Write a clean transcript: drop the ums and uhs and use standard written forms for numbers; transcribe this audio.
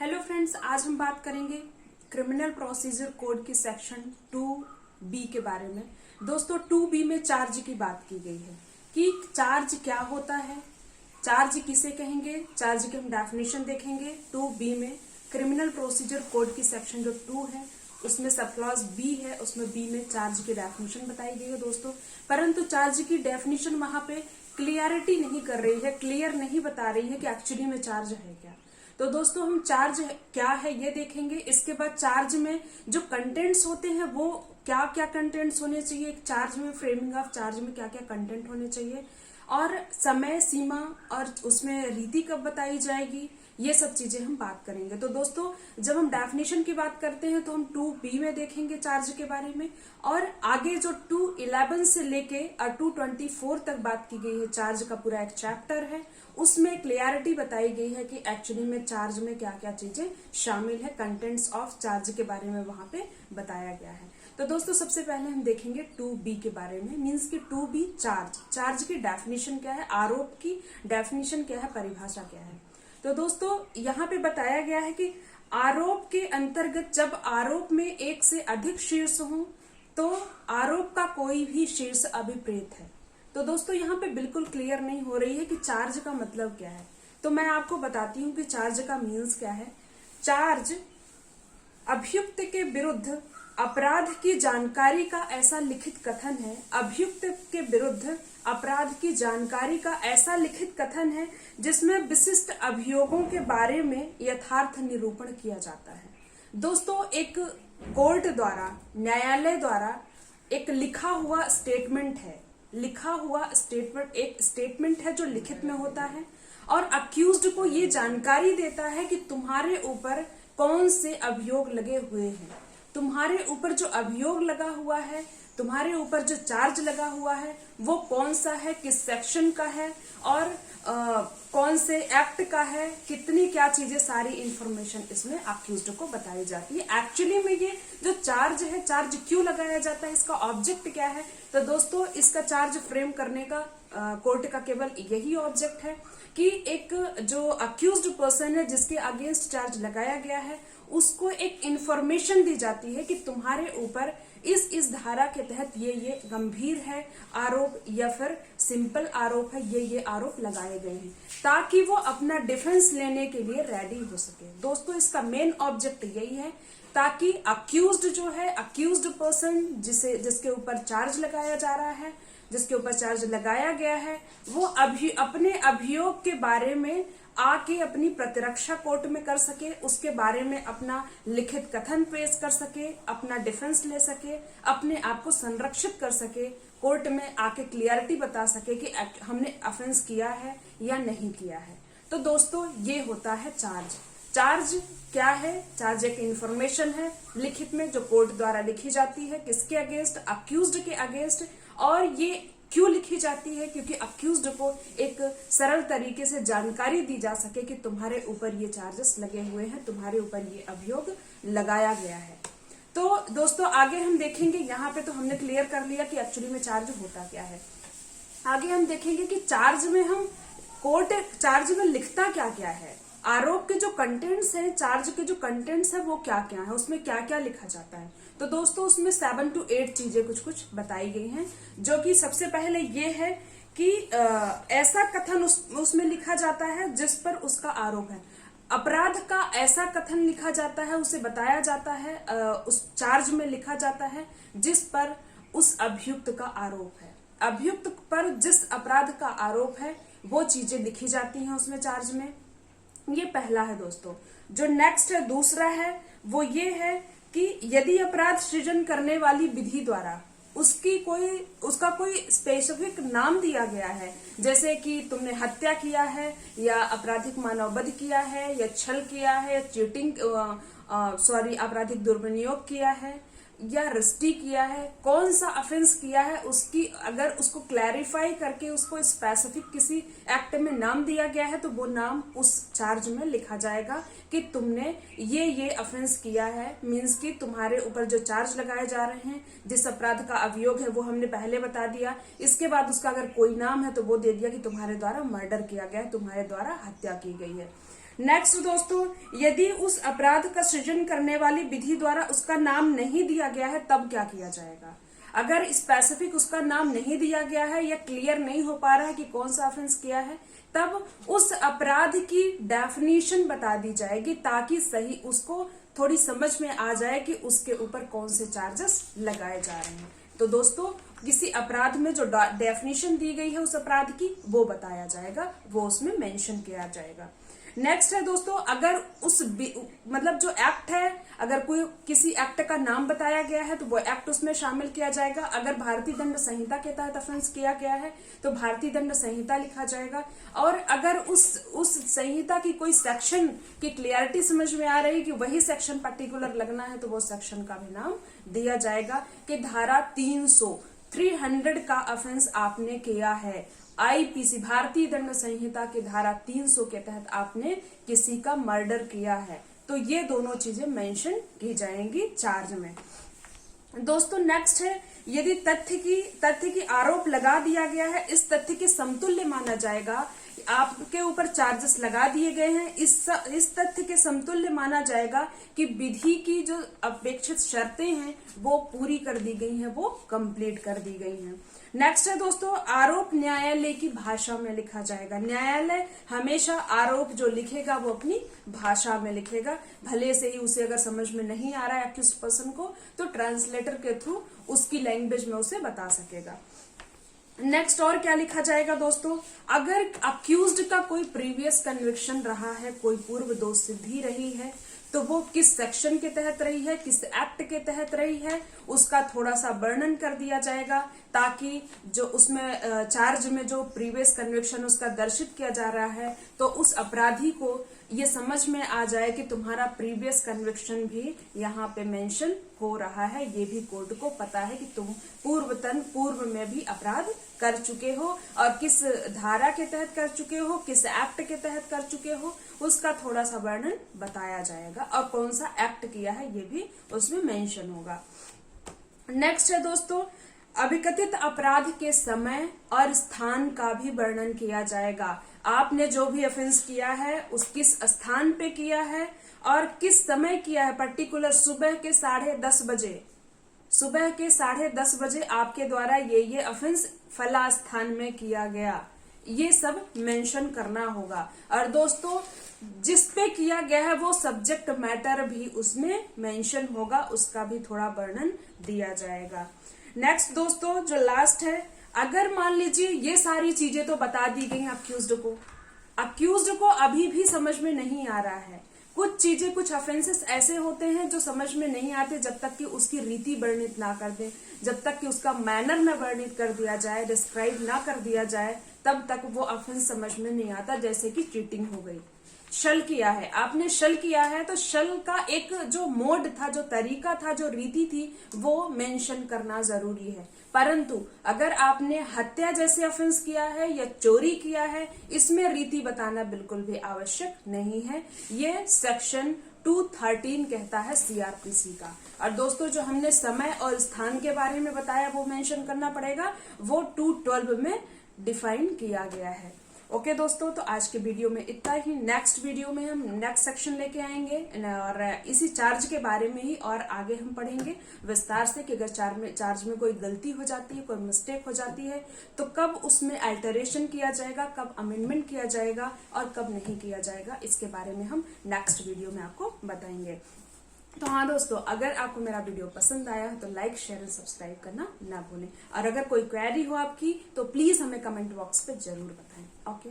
Hello friends, आज हम बात करेंगे क्रिमिनल प्रोसीजर कोड की सेक्शन 2B के बारे में। दोस्तों 2B में चार्ज की बात की गई है कि चार्ज क्या होता है, चार्ज किसे कहेंगे, चार्ज की हम डेफिनेशन देखेंगे। 2B में क्रिमिनल प्रोसीजर कोड की सेक्शन जो 2 है उसमें सब क्लॉज B है, उसमें B में चार्ज की डेफिनेशन बताई गई है दोस्तों। परंतु चार्ज की डेफिनेशन वहां पे क्लियरिटी नहीं कर रही है, क्लियर नहीं बता रही है कि एक्चुअली में चार्ज है क्या। तो दोस्तों हम चार्ज क्या है ये देखेंगे। इसके बाद चार्ज में जो कंटेंट्स होते हैं वो क्या क्या कंटेंट्स होने चाहिए, एक चार्ज में फ्रेमिंग ऑफ चार्ज में क्या क्या कंटेंट होने चाहिए, और समय सीमा और उसमें रीति कब बताई जाएगी, ये सब चीजें हम बात करेंगे। तो दोस्तों जब हम डेफिनेशन की बात करते हैं तो हम 2B में देखेंगे चार्ज के बारे में, और आगे जो 211 से लेके 224 तक बात की गई है, चार्ज का पूरा एक चैप्टर है, उसमें क्लियरिटी बताई गई है कि एक्चुअली में चार्ज में क्या क्या चीजें शामिल है, कंटेंट्स ऑफ चार्ज के बारे में वहां पे बताया गया है। तो दोस्तों सबसे पहले हम देखेंगे 2B के बारे में, मींस कि 2B चार्ज की डेफिनेशन क्या है, आरोप की डेफिनेशन क्या है, परिभाषा क्या है। तो दोस्तों यहाँ पे बताया गया है कि आरोप के अंतर्गत जब आरोप में एक से अधिक शीर्ष हो तो आरोप का कोई भी शीर्ष अभिप्रेत है। तो दोस्तों यहाँ पे बिल्कुल क्लियर नहीं हो रही है कि चार्ज का मतलब क्या है। तो मैं आपको बताती हूँ कि चार्ज का मीन्स क्या है। चार्ज अभियुक्त के विरुद्ध अपराध की जानकारी का ऐसा लिखित कथन है, अभियुक्त के विरुद्ध अपराध की जानकारी का ऐसा लिखित कथन है जिसमें विशिष्ट अभियोगों के बारे में यथार्थ निरूपण किया जाता है। दोस्तों एक कोर्ट द्वारा, न्यायालय द्वारा एक लिखा हुआ स्टेटमेंट है, लिखा हुआ स्टेटमेंट एक स्टेटमेंट है जो लिखित में होता है और अक्यूज्ड को ये जानकारी देता है कि तुम्हारे ऊपर कौन से अभियोग लगे हुए हैं, तुम्हारे ऊपर जो अभियोग लगा हुआ है, तुम्हारे ऊपर जो चार्ज लगा हुआ है वो कौन सा है, किस सेक्शन का है और कौन से एक्ट का है, कितनी क्या चीजें, सारी इंफॉर्मेशन इसमें अक्यूज्ड को बताई जाती है। एक्चुअली में ये जो चार्ज है, चार्ज क्यों लगाया जाता है, इसका ऑब्जेक्ट क्या है। तो दोस्तों इसका चार्ज फ्रेम करने का कोर्ट का केवल यही ऑब्जेक्ट है कि एक जो अक्यूज्ड पर्सन है जिसके अगेंस्ट चार्ज लगाया गया है उसको एक इंफॉर्मेशन दी जाती है कि तुम्हारे ऊपर इस धारा के तहत ये गंभीर है आरोप या फिर सिंपल आरोप है, ये आरोप लगाए गए हैं, ताकि वो अपना डिफेंस लेने के लिए रेडी हो सके। दोस्तों इसका मेन ऑब्जेक्ट यही है ताकि अक्यूज्ड जो है, अक्यूज्ड पर्सन जिसके ऊपर चार्ज लगाया जा रहा है, जिसके ऊपर चार्ज लगाया गया है, वो अपने अभियोग के बारे में आके अपनी प्रतिरक्षा कोर्ट में कर सके, उसके बारे में अपना लिखित कथन पेश कर सके, अपना डिफेंस ले सके, अपने आप को संरक्षित कर सके, कोर्ट में आके क्लियरिटी बता सके कि हमने ऑफेंस किया है या नहीं किया है। तो दोस्तों ये होता है चार्ज। चार्ज क्या है, चार्ज एक इंफॉर्मेशन है लिखित में जो कोर्ट द्वारा लिखी जाती है, किसके अगेंस्ट, अक्यूज्ड के अगेंस्ट। और ये क्यों लिखी जाती है, क्योंकि अक्यूज्ड को एक सरल तरीके से जानकारी दी जा सके कि तुम्हारे ऊपर ये चार्जेस लगे हुए हैं, तुम्हारे ऊपर ये अभियोग लगाया गया है। तो दोस्तों आगे हम देखेंगे, यहाँ पे तो हमने क्लियर कर लिया कि एक्चुअली में चार्ज होता क्या है। आगे हम देखेंगे कि चार्ज में हम कोर्ट चार्ज में लिखता क्या क्या है, आरोप के जो कंटेंट्स हैं, चार्ज के जो कंटेंट्स है वो क्या क्या है, उसमें क्या क्या लिखा जाता है। तो दोस्तों उसमें 7 to 8 चीजें कुछ बताई गई हैं, जो कि सबसे पहले ये है कि ऐसा कथन उसमें लिखा जाता है जिस पर उसका आरोप है। अपराध का ऐसा कथन लिखा जाता है, उसे बताया जाता है, उस चार्ज में लिखा जाता है जिस पर उस अभियुक्त का आरोप है। अभियुक्त पर जिस अपराध का आरोप है वो चीजें लिखी जाती हैं उसमें चार्ज में। ये पहला है दोस्तों। जो नेक्स्ट है, दूसरा है, वो ये है कि यदि अपराध सृजन करने वाली विधि द्वारा उसका कोई स्पेसिफिक नाम दिया गया है, जैसे कि तुमने हत्या किया है या आपराधिक मानववध किया है या छल किया है या चीटिंग आपराधिक दुर्विनियोग किया है या रस्टी किया है, कौन सा ऑफेंस किया है, उसकी अगर उसको क्लैरिफाई करके उसको स्पेसिफिक किसी एक्ट में नाम दिया गया है तो वो नाम उस चार्ज में लिखा जाएगा कि तुमने ये ऑफेंस किया है। मींस कि तुम्हारे ऊपर जो चार्ज लगाए जा रहे हैं, जिस अपराध का अभियोग है वो हमने पहले बता दिया, इसके बाद उसका अगर कोई नाम है तो वो दे दिया कि तुम्हारे द्वारा मर्डर किया गया है, तुम्हारे द्वारा हत्या की गई है। नेक्स्ट दोस्तों, यदि उस अपराध का सृजन करने वाली विधि द्वारा उसका नाम नहीं दिया गया है तब क्या किया जाएगा। अगर स्पेसिफिक उसका नाम नहीं दिया गया है या क्लियर नहीं हो पा रहा है कि कौन सा ऑफेंस किया है, तब उस अपराध की डेफिनेशन बता दी जाएगी ताकि सही उसको थोड़ी समझ में आ जाए कि उसके ऊपर कौन से चार्जेस लगाए जा रहे हैं। तो दोस्तों, किसी अपराध में जो डेफिनेशन दी गई है उस अपराध की, वो बताया जाएगा, वो उसमें मेंशन किया जाएगा। नेक्स्ट है दोस्तों, अगर उस मतलब जो एक्ट है, अगर कोई किसी एक्ट का नाम बताया गया है तो वो एक्ट उसमें शामिल किया जाएगा। अगर भारतीय दंड संहिता के तहत ऑफेंस किया गया है तो भारतीय दंड संहिता लिखा जाएगा। और अगर उस संहिता की कोई सेक्शन की क्लियरिटी समझ में आ रही है कि वही सेक्शन पर्टिकुलर लगना है तो वो सेक्शन का भी नाम दिया जाएगा कि धारा 300 का ऑफेंस आपने किया है। आईपीसी भारतीय दंड संहिता की धारा 300 के तहत आपने किसी का मर्डर किया है। तो ये दोनों चीजें मेंशन की जाएंगी चार्ज में। दोस्तों नेक्स्ट है, यदि तथ्य की आरोप लगा दिया गया है, इस तथ्य के समतुल्य माना जाएगा। आपके ऊपर चार्जेस लगा दिए गए हैं, इस तथ्य के समतुल्य माना जाएगा कि विधि की जो अपेक्षित शर्तें हैं वो पूरी कर दी गई हैं, वो कंप्लीट कर दी गई हैं। नेक्स्ट है दोस्तों, आरोप न्यायालय की भाषा में लिखा जाएगा। न्यायालय हमेशा आरोप जो लिखेगा वो अपनी भाषा में लिखेगा, भले से ही उसे अगर समझ में नहीं आ रहा है एक्यूज्ड पर्सन को तो ट्रांसलेटर के थ्रू उसकी लैंग्वेज में उसे बता सकेगा। नेक्स्ट और क्या लिखा जाएगा दोस्तों, अगर अक्यूज्ड का कोई प्रीवियस कन्विक्शन रहा है, कोई पूर्व दोष सिद्धि रही है, तो वो किस सेक्शन के तहत रही है, किस एक्ट के तहत रही है, उसका थोड़ा सा वर्णन कर दिया जाएगा ताकि जो उसमें चार्ज में जो प्रीवियस कन्विक्शन उसका दर्शित किया जा रहा है तो उस अपराधी को ये समझ में आ जाए कि तुम्हारा प्रीवियस कन्विक्शन भी यहाँ पे मेंशन हो रहा है। ये भी कोर्ट को पता है कि तुम पूर्व में भी अपराध कर चुके हो और किस धारा के तहत कर चुके हो, किस एक्ट के तहत कर चुके हो, उसका थोड़ा सा वर्णन बताया जाएगा और कौन सा एक्ट किया है ये भी उसमें मेंशन होगा। नेक्स्ट है दोस्तों, अभिकथित अपराध के समय और स्थान का भी वर्णन किया जाएगा। आपने जो भी ऑफेंस किया है उस किस स्थान पे किया है और किस समय किया है, पर्टिकुलर सुबह के 10:30 बजे, सुबह के 10:30 बजे आपके द्वारा ये ऑफेंस फला स्थान में किया गया, ये सब मेंशन करना होगा। और दोस्तों जिस पे किया गया है वो सब्जेक्ट मैटर भी उसमें मेंशन होगा, उसका भी थोड़ा वर्णन दिया जाएगा। नेक्स्ट दोस्तों जो लास्ट है, अगर मान लीजिए ये सारी चीजें तो बता दी गई अक्यूज्ड को अभी भी समझ में नहीं आ रहा है, कुछ चीजें, कुछ ऑफेंसेस ऐसे होते हैं जो समझ में नहीं आते जब तक कि उसकी रीति वर्णित ना कर दे, जब तक कि उसका मैनर न वर्णित कर दिया जाए, डिस्क्राइब ना कर दिया जाए, तब तक वो ऑफेंस समझ में नहीं आता। जैसे कि चीटिंग हो गई, छल किया है, आपने छल किया है तो छल का एक जो मोड था, जो तरीका था, जो रीति थी, वो मेंशन करना जरूरी है। परंतु अगर आपने हत्या जैसे ऑफेंस किया है या चोरी किया है, इसमें रीति बताना बिल्कुल भी आवश्यक नहीं है। ये सेक्शन 213 कहता है सीआरपीसी का। और दोस्तों जो हमने समय और स्थान के बारे में बताया वो मेंशन करना पड़ेगा, वो 212 में डिफाइन किया गया है। ओके दोस्तों, तो आज के वीडियो में इतना ही। नेक्स्ट वीडियो में हम नेक्स्ट सेक्शन लेके आएंगे और इसी चार्ज के बारे में ही और आगे हम पढ़ेंगे विस्तार से कि अगर चार्ज में कोई गलती हो जाती है, कोई मिस्टेक हो जाती है तो कब उसमें अल्टरेशन किया जाएगा, कब अमेंडमेंट किया जाएगा और कब नहीं किया जाएगा, इसके बारे में हम नेक्स्ट वीडियो में आपको बताएंगे। तो हाँ दोस्तों, अगर आपको मेरा वीडियो पसंद आया है तो लाइक, शेयर एंड सब्सक्राइब करना ना भूलें। और अगर कोई क्वेरी हो आपकी तो प्लीज हमें कमेंट बॉक्स पे जरूर बताएं। ओके।